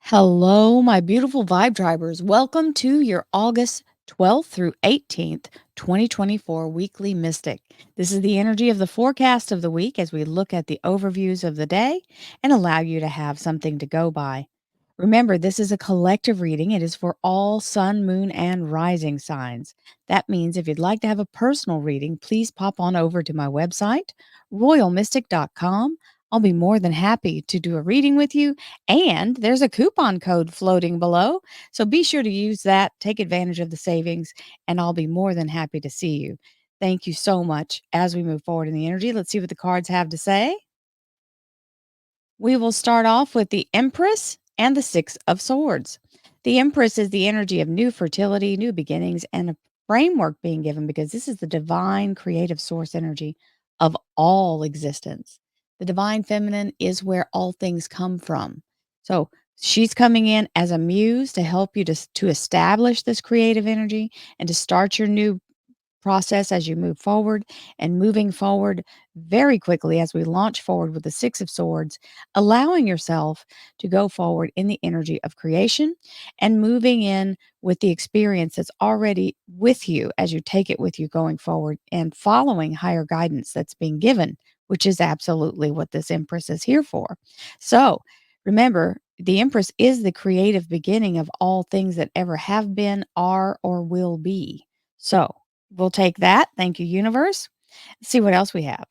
Hello, my beautiful vibe drivers. Welcome to your August 12th through 18th, 2024 weekly Mystic. This is the energy of the forecast of the week as we look at the overviews of the day and allow you to have something to go by. Remember, this is a collective reading. It is for all sun, moon, and rising signs. That means if you'd like to have a personal reading, please pop on over to my website, royalmystic.com. I'll be more than happy to do a reading with you, and there's a coupon code floating below. So be sure to use that, take advantage of the savings, and I'll be more than happy to see you. Thank you so much. As we move forward in the energy, let's see what the cards have to say. We will start off with the Empress and the Six of Swords. The Empress is the energy of new fertility, new beginnings, and a framework being given because this is the divine creative source energy of all existence. The divine feminine is where all things come from. So she's coming in as a muse to help you to establish this creative energy and to start your new process as you move forward and moving forward very quickly as we launch forward with the Six of Swords, allowing yourself to go forward in the energy of creation and moving in with the experience that's already with you as you take it with you going forward and following higher guidance that's being given, which is absolutely what this Empress is here for. So, remember, the Empress is the creative beginning of all things that ever have been, are, or will be. So, we'll take that. Thank you, universe. Let's see what else we have.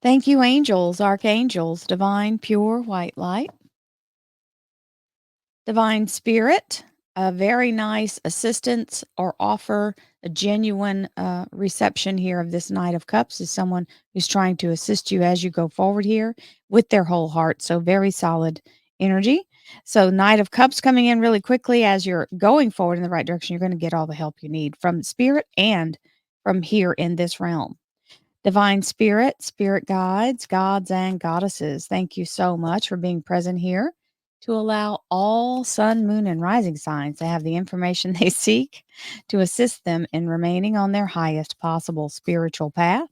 Thank you, angels, archangels, divine, pure white light, divine spirit, a very nice assistance or offer, a genuine reception here of this Knight of Cups is someone who's trying to assist you as you go forward here with their whole heart. So, very solid energy. So, Knight of Cups coming in really quickly as you're going forward in the right direction. You're going to get all the help you need from spirit and from here in this realm. Divine Spirit, spirit guides, gods, and goddesses, thank you so much for being present here to allow all sun, moon, and rising signs to have the information they seek to assist them in remaining on their highest possible spiritual path.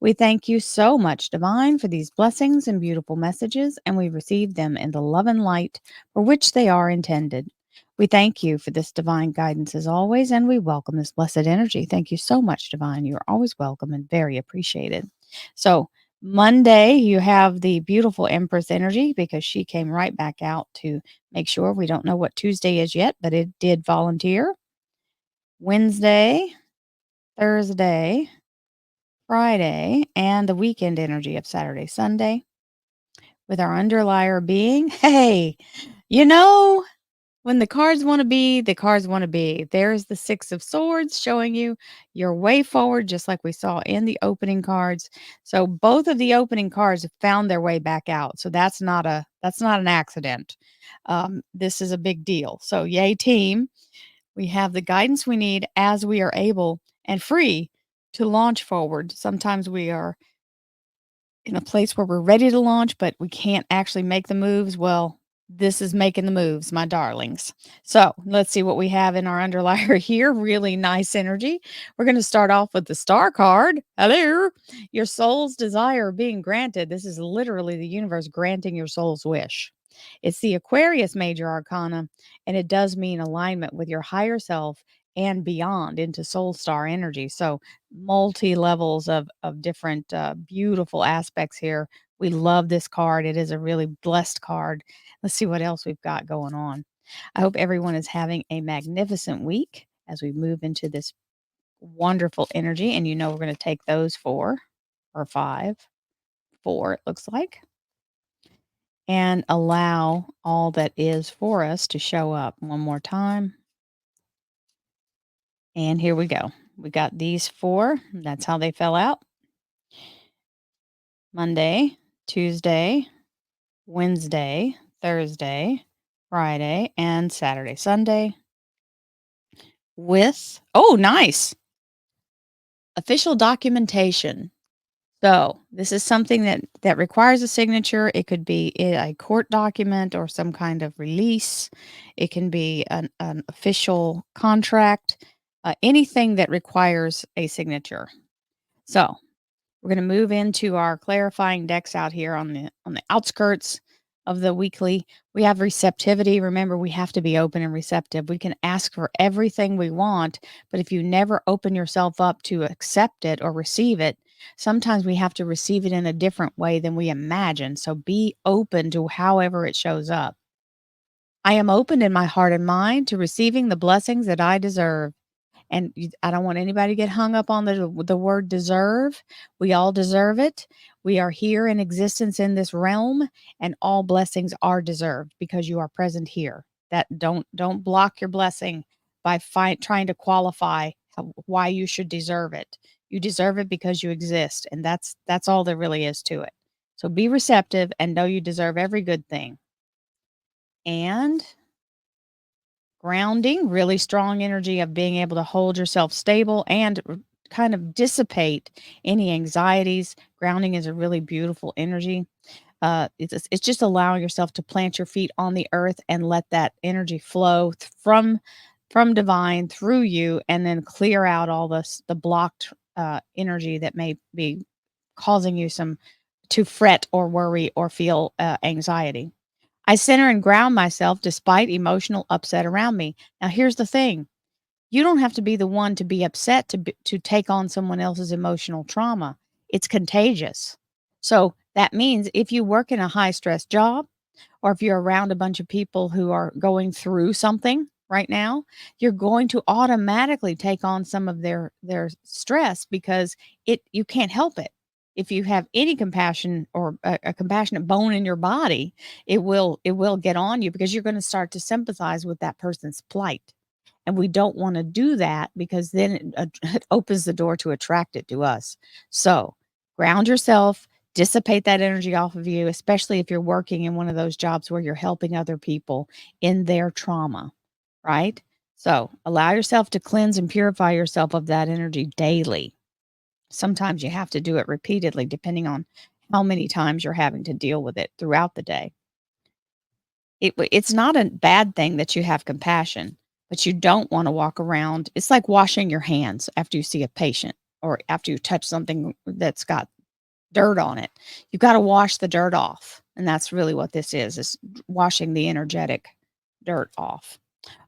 We thank you so much, Divine, for these blessings and beautiful messages, and we receive them in the love and light for which they are intended. We thank you for this divine guidance as always, and we welcome this blessed energy. Thank you so much, Divine. You're always welcome and very appreciated. So, Monday, you have the beautiful Empress energy because she came right back out to make sure. We don't know what Tuesday is yet, but it did volunteer. Wednesday, Thursday, Friday, and the weekend energy of Saturday, Sunday, with our underlier being, hey, you know, when the cards want to be, the cards want to be. There's the Six of Swords showing you your way forward, just like we saw in the opening cards. So both of the opening cards have found their way back out. So that's not an accident. This is a big deal. So yay, team. We have the guidance we need as we are able and free to launch forward. Sometimes we are in a place where we're ready to launch, but we can't actually make the moves. Well, this is making the moves, my darlings. So let's see what we have in our underlier here. Really nice energy. We're going to start off with the star card. Hello. Your soul's desire being granted. This is literally the universe granting your soul's wish. It's the Aquarius major arcana, and it does mean alignment with your higher self and beyond into soul star energy. So multi levels of different beautiful aspects here. We love this card. It is a really blessed card. Let's see what else we've got going on. I hope everyone is having a magnificent week as we move into this wonderful energy. And we're going to take those four or five, four, it looks like, and allow all that is for us to show up one more time. And here we go. We got these four. That's how they fell out. Monday, Tuesday, Wednesday, Thursday, Friday, and Saturday, Sunday with, oh, nice, official documentation. So this is something that requires a signature. It could be a court document or some kind of release. It can be an official contract, anything that requires a signature. So We're going to move into our clarifying decks out here on the outskirts of the weekly. We have receptivity. Remember, we have to be open and receptive. We can ask for everything we want, but if you never open yourself up to accept it or receive it, sometimes we have to receive it in a different way than we imagine. So be open to however it shows up. I am open in my heart and mind to receiving the blessings that I deserve. And I don't want anybody to get hung up on the word deserve. We all deserve it. We are here in existence in this realm, and all blessings are deserved because you are present here. That don't block your blessing by trying to qualify why you should deserve it. You deserve it because you exist, and that's all there really is to it. So be receptive and know you deserve every good thing. And grounding, really strong energy of being able to hold yourself stable and kind of dissipate any anxieties. Grounding is a really beautiful energy. It's just allowing yourself to plant your feet on the earth and let that energy flow from divine through you, and then clear out all the blocked energy that may be causing you some to fret or worry or feel anxiety. I center and ground myself despite emotional upset around me. Now, here's the thing: you don't have to be the one to be upset to take on someone else's emotional trauma. It's contagious. So that means if you work in a high stress job, or if you're around a bunch of people who are going through something right now, you're going to automatically take on some of their stress because you can't help it. If you have any compassion or a compassionate bone in your body, it will get on you because you're going to start to sympathize with that person's plight. And we don't want to do that because then it opens the door to attract it to us. So ground yourself, dissipate that energy off of you, especially if you're working in one of those jobs where you're helping other people in their trauma, right? So allow yourself to cleanse and purify yourself of that energy daily. Sometimes you have to do it repeatedly, depending on how many times you're having to deal with it throughout the day. It's not a bad thing that you have compassion, but you don't want to walk around. It's like washing your hands after you see a patient or after you touch something that's got dirt on it. You've got to wash the dirt off. And that's really what this is washing the energetic dirt off.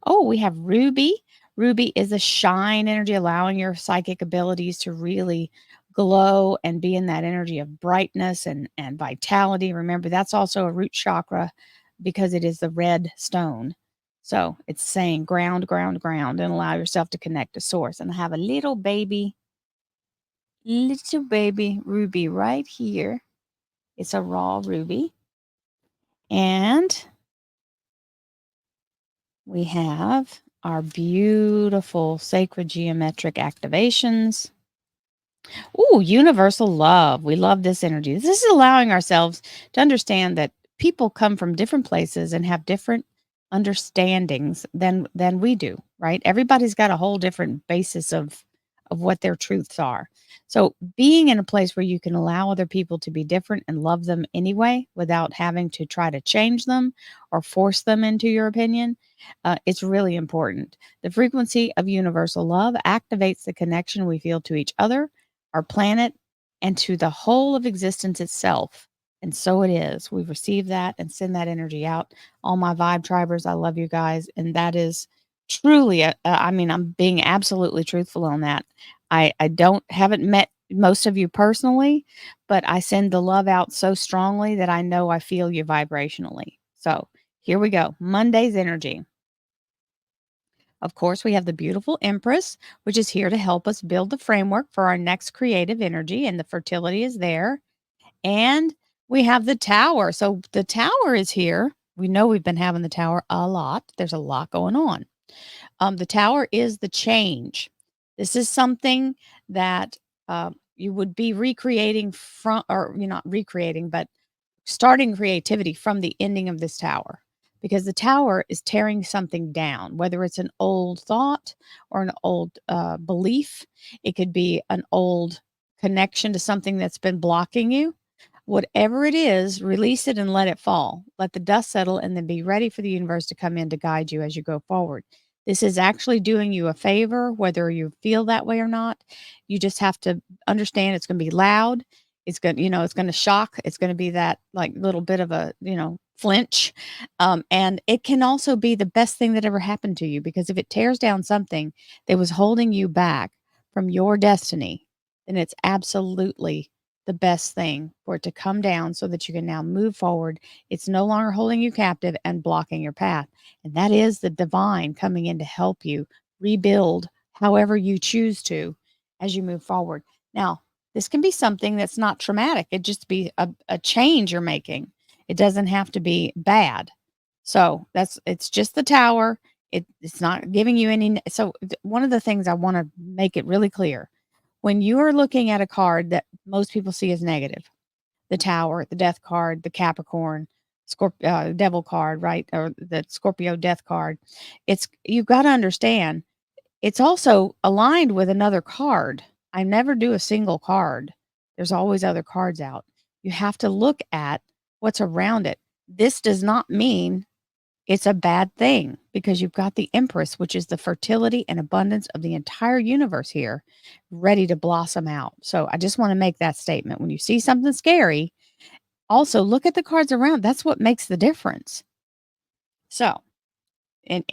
Oh, we have Ruby. Ruby is a shine energy, allowing your psychic abilities to really glow and be in that energy of brightness and vitality. Remember, that's also a root chakra because it is the red stone. So it's saying ground, ground, ground, and allow yourself to connect to source. And I have a little baby ruby right here. It's a raw ruby. And we have our beautiful sacred geometric activations. Ooh, universal love. We love this energy. This is allowing ourselves to understand that people come from different places and have different understandings than we do, right? Everybody's got a whole different basis of what their truths are. So being in a place where you can allow other people to be different and love them anyway without having to try to change them or force them into your opinion, it's really important. The frequency of universal love activates the connection we feel to each other, our planet, and to the whole of existence itself. And so it is. We receive that and send that energy out. All my vibe tribers, I love you guys. And that is truly, I mean, I'm being absolutely truthful on that. I haven't met most of you personally, but I send the love out so strongly that I know I feel you vibrationally. So here we go. Monday's energy. Of course, we have the beautiful Empress, which is here to help us build the framework for our next creative energy, and the fertility is there. And we have the Tower. So the Tower is here. We know we've been having the Tower a lot. There's a lot going on. The Tower is the change. This is something that you would be recreating from, or you're not recreating, but starting creativity from the ending of this tower, because the tower is tearing something down, whether it's an old thought or an old belief. It could be an old connection to something that's been blocking you. Whatever it is, release it and let it fall. Let the dust settle, and then be ready for the universe to come in to guide you as you go forward. This is actually doing you a favor, whether you feel that way or not. You just have to understand it's gonna be loud. It's gonna shock. It's gonna be that, like, little bit of a, flinch. And it can also be the best thing that ever happened to you, because if it tears down something that was holding you back from your destiny, then it's absolutely the best thing for it to come down so that you can now move forward. It's no longer holding you captive and blocking your path. And that is the divine coming in to help you rebuild however you choose to as you move forward. Now, this can be something that's not traumatic. It just be a change you're making. It doesn't have to be bad. So it's just the tower. It's not giving you any. So one of the things I want to make it really clear, when you are looking at a card that most people see as negative, the Tower, the Death card, the Capricorn, Devil card, right? Or the Scorpio Death card. You've got to understand, it's also aligned with another card. I never do a single card. There's always other cards out. You have to look at what's around it. This does not mean it's a bad thing, because you've got the Empress, which is the fertility and abundance of the entire universe here, ready to blossom out. So I just want to make that statement. When you see something scary, also look at the cards around. That's what makes the difference. So, and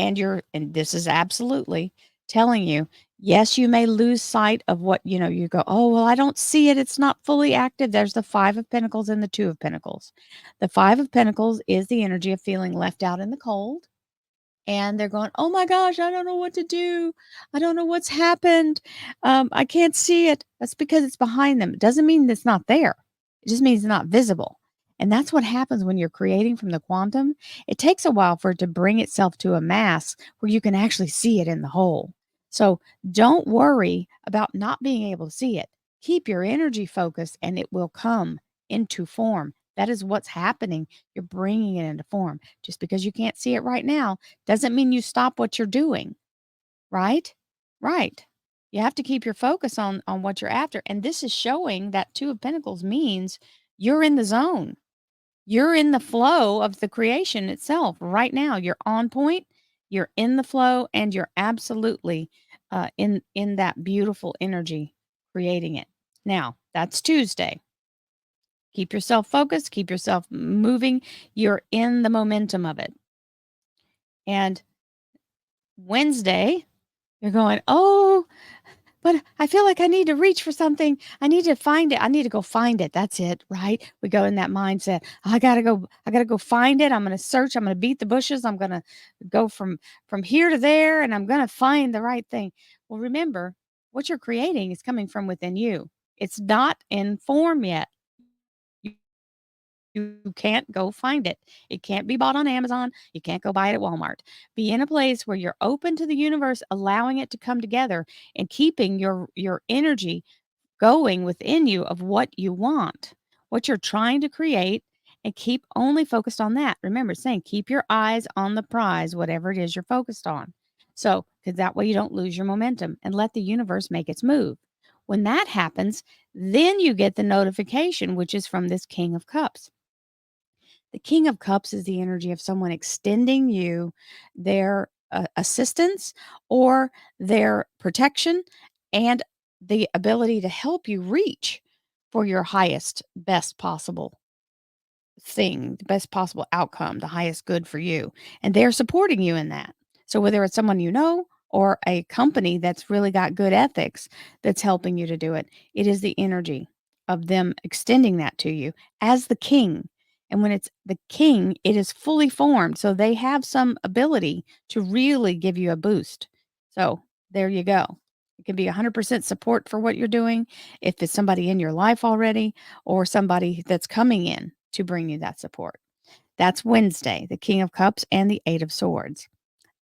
this is absolutely telling you, yes, you may lose sight of what, you go, oh, well, I don't see it. It's not fully active. There's the 5 of Pentacles and the 2 of Pentacles. The 5 of Pentacles is the energy of feeling left out in the cold, and they're going, "Oh my gosh, I don't know what to do. I don't know what's happened. I can't see it." That's because it's behind them. It doesn't mean it's not there. It just means it's not visible. And that's what happens when you're creating from the quantum. It takes a while for it to bring itself to a mass where you can actually see it in the whole. So don't worry about not being able to see it. Keep your energy focused and it will come into form. That is what's happening. You're bringing it into form. Just because you can't see it right now doesn't mean you stop what you're doing, right? Right. You have to keep your focus on what you're after. And this is showing that 2 of Pentacles means you're in the zone. You're in the flow of the creation itself right now. You're on point, you're in the flow, and you're absolutely in that beautiful energy creating it. Now, that's Tuesday. Keep yourself focused, keep yourself moving. You're in the momentum of it. And Wednesday, you're going, "Oh, but I feel like I need to reach for something. I need to find it. I need to go find it." That's it, right? We go in that mindset. I gotta go find it. I'm gonna search. I'm gonna beat the bushes. I'm gonna go from here to there, and I'm gonna find the right thing. Well, remember, what you're creating is coming from within you. It's not in form yet. You can't go find it. It can't be bought on Amazon. You can't go buy it at Walmart. Be in a place where you're open to the universe, allowing it to come together and keeping your energy going within you of what you want, what you're trying to create, and keep only focused on that. Remember, it's saying keep your eyes on the prize, whatever it is you're focused on. So, because that way you don't lose your momentum, and let the universe make its move. When that happens, then you get the notification, which is from this King of Cups. The King of Cups is the energy of someone extending you their assistance or their protection, and the ability to help you reach for your highest, best possible thing, the best possible outcome, the highest good for you. And they're supporting you in that. So whether it's someone you know or a company that's really got good ethics that's helping you to do it, it is the energy of them extending that to you as the king. And when it's the king, it is fully formed. So they have some ability to really give you a boost. So there you go. It can be 100% support for what you're doing if it's somebody in your life already, or somebody that's coming in to bring you that support. That's Wednesday, the King of Cups and the Eight of Swords.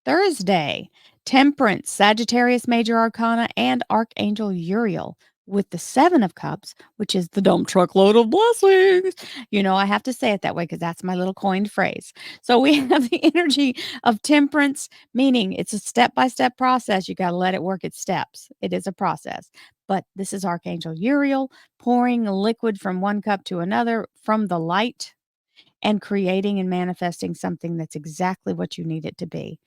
Thursday, Temperance, Sagittarius Major Arcana, and Archangel Uriel with the Seven of Cups, which is the dump truckload of blessings. I have to say it that way because that's my little coined phrase. So we have the energy of temperance, meaning it's a step by step process. You got to let it work its steps. It is a process. But this is Archangel Uriel pouring liquid from one cup to another from the light, and creating and manifesting something that's exactly what you need it to be.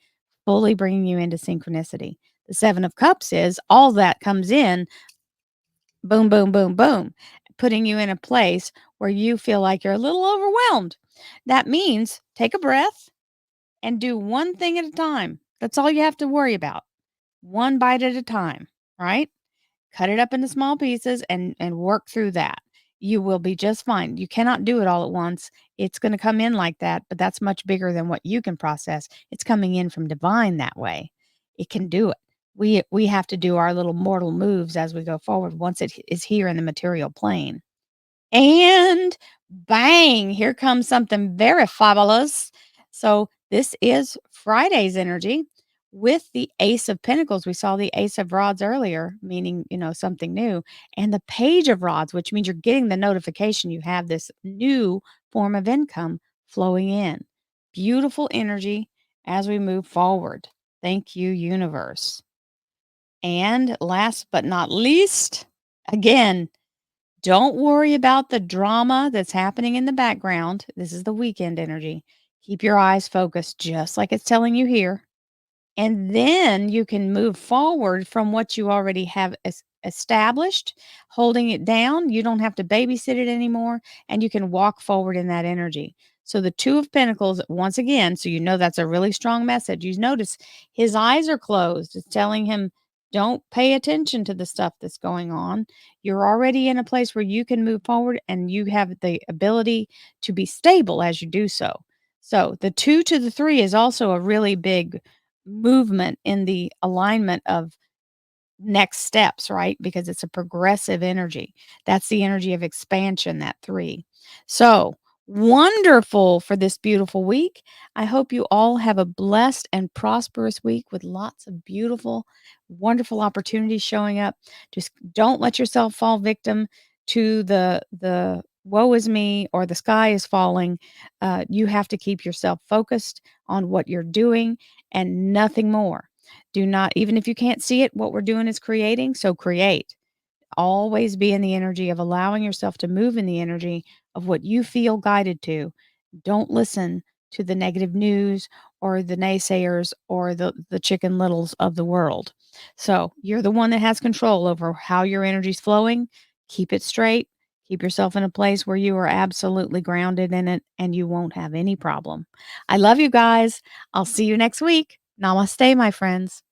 fully bringing you into synchronicity. The 7 of Cups is all that comes in, boom, boom, boom, boom, putting you in a place where you feel like you're a little overwhelmed. That means take a breath and do one thing at a time. That's all you have to worry about. One bite at a time, right? Cut it up into small pieces and work through that. You will be just fine. You cannot do it all at once. It's going to come in like that, but that's much bigger than what you can process. It's coming in from divine that way. It can do it. We have to do our little mortal moves as we go forward once it is here in the material plane. And bang, here comes something very fabulous. So, this is Friday's energy with the Ace of Pentacles. We saw the Ace of Rods earlier, meaning, something new, and the Page of Rods, which means you're getting the notification you have this new form of income flowing in. Beautiful energy as we move forward. Thank you, universe. And last but not least, again, don't worry about the drama that's happening in the background. This is the weekend energy. Keep your eyes focused, just like it's telling you here. And then you can move forward from what you already have established, holding it down. You don't have to babysit it anymore, and you can walk forward in that energy. So, the Two of Pentacles, once again, so you know that's a really strong message. You notice his eyes are closed. It's telling him, don't pay attention to the stuff that's going on. You're already in a place where you can move forward and you have the ability to be stable as you do so. So, the 2 to the 3 is also a really big movement in the alignment of next steps, right? Because it's a progressive energy. That's the energy of expansion, that 3. So, wonderful for this beautiful week. I hope you all have a blessed and prosperous week with lots of beautiful, wonderful opportunities showing up. Just don't let yourself fall victim to the woe is me or the sky is falling. You have to keep yourself focused on what you're doing and nothing more. Do not, even if you can't see it, what we're doing is creating. So create. Always be in the energy of allowing yourself to move in the energy of what you feel guided to. Don't listen to the negative news or the naysayers or the chicken littles of the world. So you're the one that has control over how your energy's flowing. Keep it straight. Keep yourself in a place where you are absolutely grounded in it and you won't have any problem. I love you guys. I'll see you next week. Namaste, my friends.